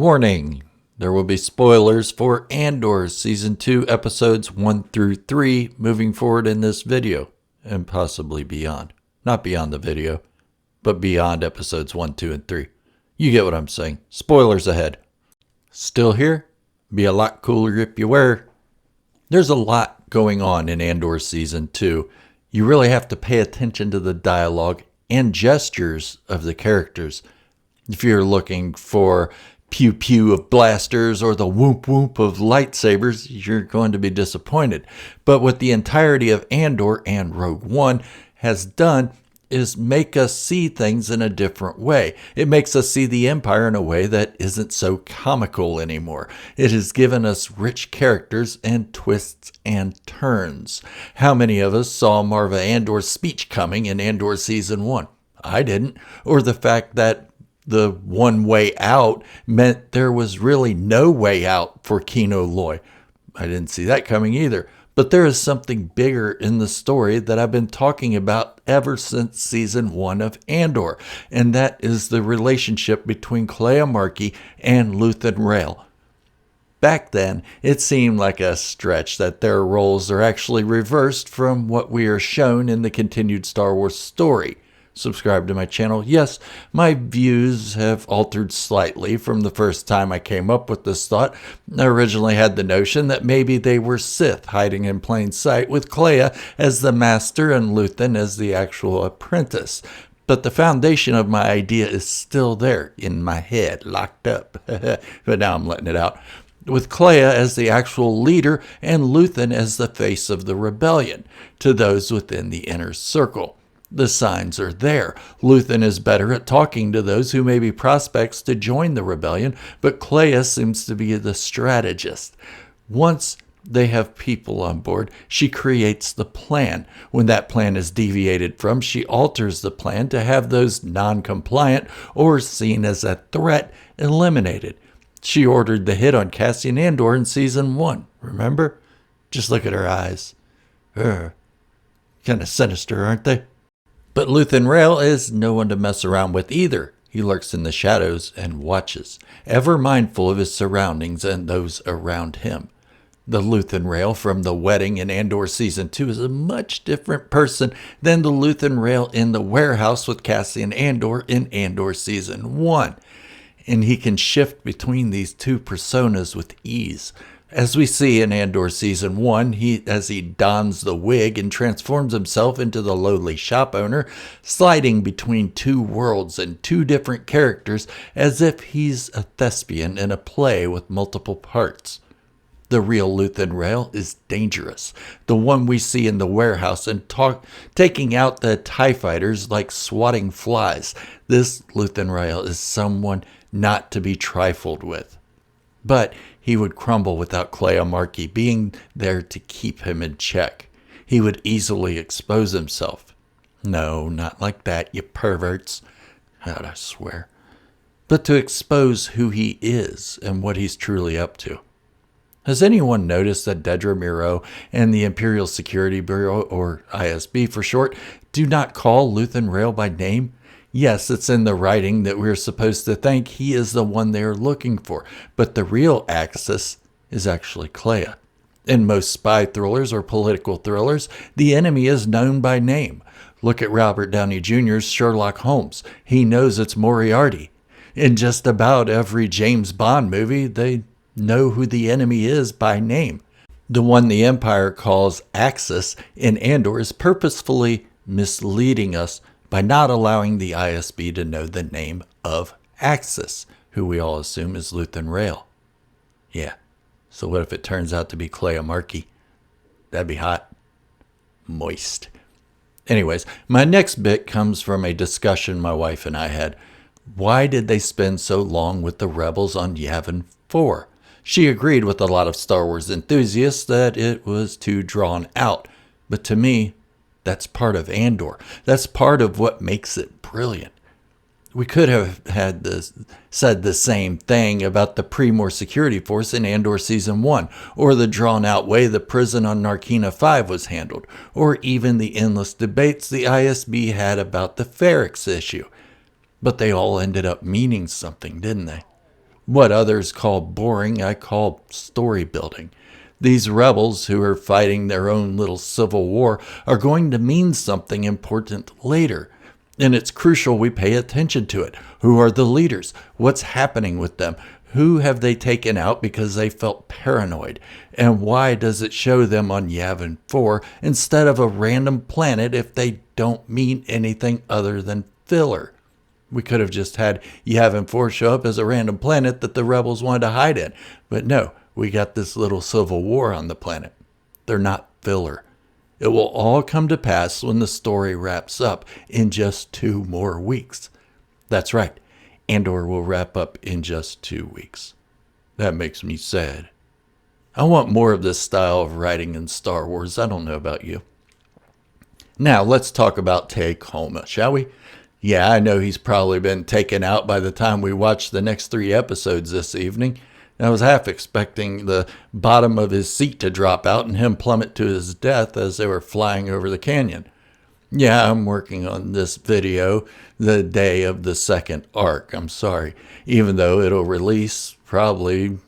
Warning, there will be spoilers for Andor Season 2 Episodes 1 through 3 moving forward in this video, and possibly beyond. Not beyond the video, but beyond Episodes 1, 2, and 3. You get what I'm saying. Spoilers ahead. Still here? Be a lot cooler if you were. There's a lot going on in Andor Season 2. You really have to pay attention to the dialogue and gestures of the characters. If you're looking for pew pew of blasters or the whoop whoop of lightsabers, you're going to be disappointed. But what the entirety of Andor and Rogue One has done is make us see things in a different way. It makes us see the Empire in a way that isn't so comical anymore. It has given us rich characters and twists and turns. How many of us saw Marva Andor's speech coming in Andor Season 1? I didn't. Or the fact that the one way out meant there was really no way out for Kino Loy. I didn't see that coming either. But there is something bigger in the story that I've been talking about ever since Season 1 of Andor, and that is the relationship between Kleya Marki and Luthen Rael. Back then, it seemed like a stretch that their roles are actually reversed from what we are shown in the continued Star Wars story. Subscribe to my channel. Yes, my views have altered slightly from the first time I came up with this thought. I originally had the notion that maybe they were Sith hiding in plain sight with Kleya as the master and Luthen as the actual apprentice. But the foundation of my idea is still there in my head, locked up. But now I'm letting it out. With Kleya as the actual leader and Luthen as the face of the rebellion to those within the inner circle. The signs are there. Luthen is better at talking to those who may be prospects to join the rebellion, but Kleya seems to be the strategist. Once they have people on board, she creates the plan. When that plan is deviated from, she alters the plan to have those non-compliant or seen as a threat eliminated. She ordered the hit on Cassian Andor in Season 1, remember? Just look at her eyes. Kind of sinister, aren't they? But Luthen Rael is no one to mess around with either. He lurks in the shadows and watches, ever mindful of his surroundings and those around him. The Luthen Rael from the wedding in Andor Season 2 is a much different person than the Luthen Rael in the warehouse with Cassian Andor in Andor Season 1. And he can shift between these two personas with ease. As we see in Andor Season 1, as he dons the wig and transforms himself into the lowly shop owner, sliding between two worlds and two different characters as if he's a thespian in a play with multiple parts. The real Luthen Rael is dangerous, the one we see in the warehouse and taking out the TIE fighters like swatting flies. This Luthen Rael is someone not to be trifled with. But he would crumble without Kleya Marki being there to keep him in check. He would easily expose himself. No, not like that, you perverts. I swear. But to expose who he is and what he's truly up to. Has anyone noticed that Dedra Meero and the Imperial Security Bureau, or ISB for short, do not call Luthen Rael by name? Yes, it's in the writing that we're supposed to think he is the one they are looking for, but the real Axis is actually Kleya. In most spy thrillers or political thrillers, the enemy is known by name. Look at Robert Downey Jr.'s Sherlock Holmes. He knows it's Moriarty. In just about every James Bond movie, they know who the enemy is by name. The one the Empire calls Axis in Andor is purposefully misleading us by not allowing the ISB to know the name of Axis, who we all assume is Luthen Rael. Yeah, so what if it turns out to be Kleya Marki? That'd be hot. Moist. Anyways, my next bit comes from a discussion my wife and I had. Why did they spend so long with the rebels on Yavin 4? She agreed with a lot of Star Wars enthusiasts that it was too drawn out, but to me, that's part of Andor. That's part of what makes it brilliant. We could have said the same thing about the Pre-Mor Security Force in Andor Season 1, or the drawn-out way the prison on Narkina 5 was handled, or even the endless debates the ISB had about the Ferrix issue. But they all ended up meaning something, didn't they? What others call boring, I call story building. These rebels who are fighting their own little civil war are going to mean something important later. And it's crucial we pay attention to it. Who are the leaders? What's happening with them? Who have they taken out because they felt paranoid? And why does it show them on Yavin 4 instead of a random planet if they don't mean anything other than filler? We could have just had Yavin 4 show up as a random planet that the rebels wanted to hide in. But no, we got this little civil war on the planet. They're not filler. It will all come to pass when the story wraps up in just 2 more weeks. That's right. Andor will wrap up in just 2 weeks. That makes me sad. I want more of this style of writing in Star Wars. I don't know about you. Now, let's talk about Kleya, shall we? Yeah, I know he's probably been taken out by the time we watch the next 3 episodes this evening. I was half expecting the bottom of his seat to drop out and him plummet to his death as they were flying over the canyon. Yeah, I'm working on this video the day of the second arc. I'm sorry, even though it'll release probably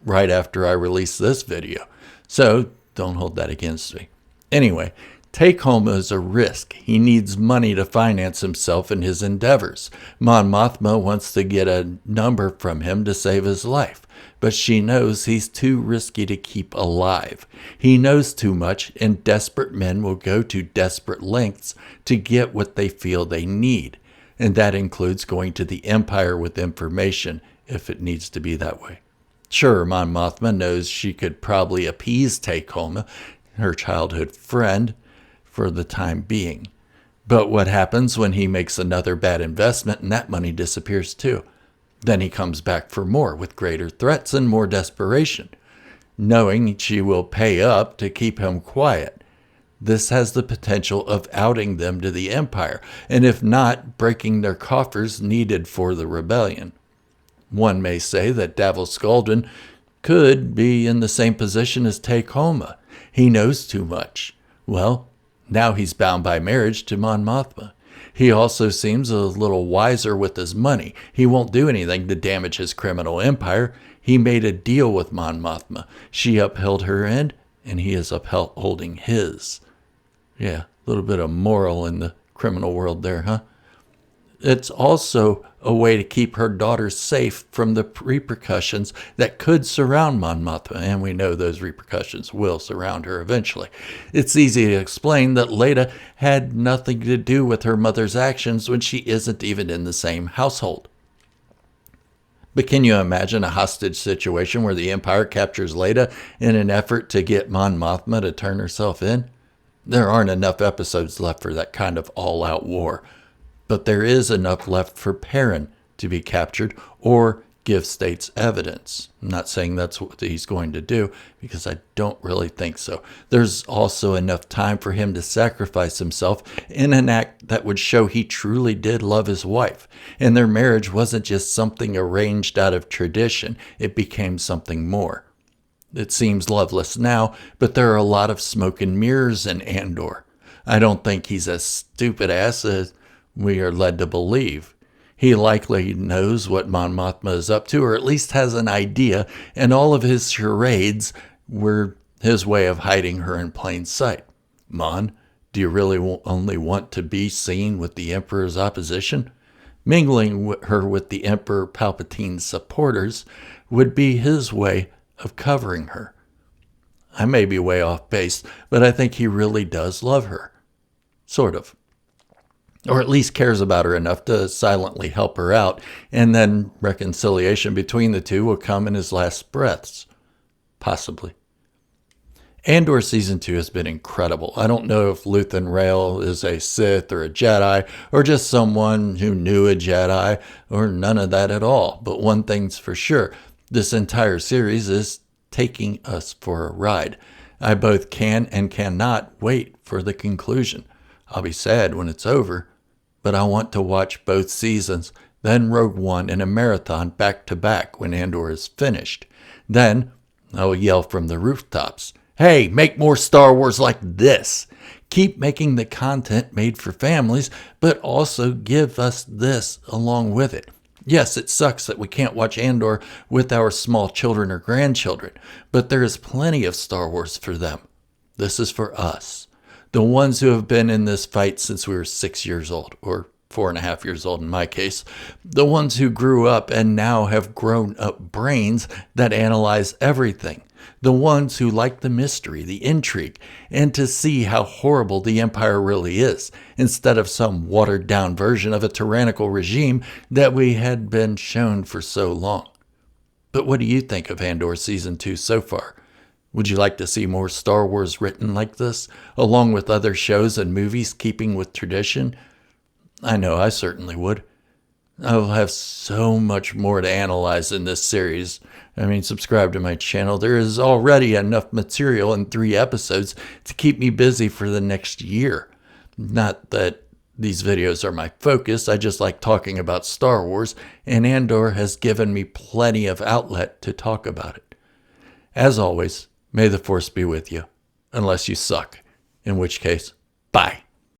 right after I release this video. So don't hold that against me. Anyway, Kleya is a risk. He needs money to finance himself and his endeavors. Mon Mothma wants to get a number from him to save his life, but she knows he's too risky to keep alive. He knows too much, and desperate men will go to desperate lengths to get what they feel they need, and that includes going to the Empire with information if it needs to be that way. Sure, Mon Mothma knows she could probably appease Kleya, her childhood friend, for the time being. But what happens when he makes another bad investment and that money disappears too? Then he comes back for more with greater threats and more desperation, knowing she will pay up to keep him quiet. This has the potential of outing them to the Empire, and if not, breaking their coffers needed for the rebellion. One may say that Davos Sculdun could be in the same position as Kleya. He knows too much. Well, now he's bound by marriage to Mon Mothma. He also seems a little wiser with his money. He won't do anything to damage his criminal empire. He made a deal with Mon Mothma. She upheld her end, and he is upholding his. Yeah, a little bit of moral in the criminal world there, huh? It's also a way to keep her daughter safe from the repercussions that could surround Mon Mothma, and we know those repercussions will surround her eventually. It's easy to explain that Leia had nothing to do with her mother's actions when she isn't even in the same household. But can you imagine a hostage situation where the Empire captures Leia in an effort to get Mon Mothma to turn herself in? There aren't enough episodes left for that kind of all-out war. But there is enough left for Perrin to be captured or give states evidence. I'm not saying that's what he's going to do because I don't really think so. There's also enough time for him to sacrifice himself in an act that would show he truly did love his wife. And their marriage wasn't just something arranged out of tradition. It became something more. It seems loveless now, but there are a lot of smoke and mirrors in Andor. I don't think he's as stupid ass as we are led to believe. He likely knows what Mon Mothma is up to, or at least has an idea, and all of his charades were his way of hiding her in plain sight. Mon, do you really only want to be seen with the Emperor's opposition? Mingling her with the Emperor Palpatine's supporters would be his way of covering her. I may be way off base, but I think he really does love her. Sort of. Or at least cares about her enough to silently help her out, and then reconciliation between the two will come in his last breaths. Possibly. Andor Season 2 has been incredible. I don't know if Luthen Rael is a Sith or a Jedi, or just someone who knew a Jedi, or none of that at all. But one thing's for sure, this entire series is taking us for a ride. I both can and cannot wait for the conclusion. I'll be sad when it's over, but I want to watch both seasons, then Rogue One in a marathon back to back when Andor is finished. Then I'll yell from the rooftops, "Hey, make more Star Wars like this! Keep making the content made for families, but also give us this along with it. Yes, it sucks that we can't watch Andor with our small children or grandchildren, but there is plenty of Star Wars for them. This is for us, the ones who have been in this fight since we were 6 years old, or 4.5 years old in my case, the ones who grew up and now have grown up brains that analyze everything, the ones who like the mystery, the intrigue, and to see how horrible the Empire really is, instead of some watered down version of a tyrannical regime that we had been shown for so long. But what do you think of Andor Season 2 so far? Would you like to see more Star Wars written like this, along with other shows and movies keeping with tradition? I know I certainly would. I'll have so much more to analyze in this series. Subscribe to my channel. There is already enough material in 3 episodes to keep me busy for the next year. Not that these videos are my focus. I just like talking about Star Wars, and Andor has given me plenty of outlet to talk about it. As always, may the Force be with you, unless you suck, in which case, bye.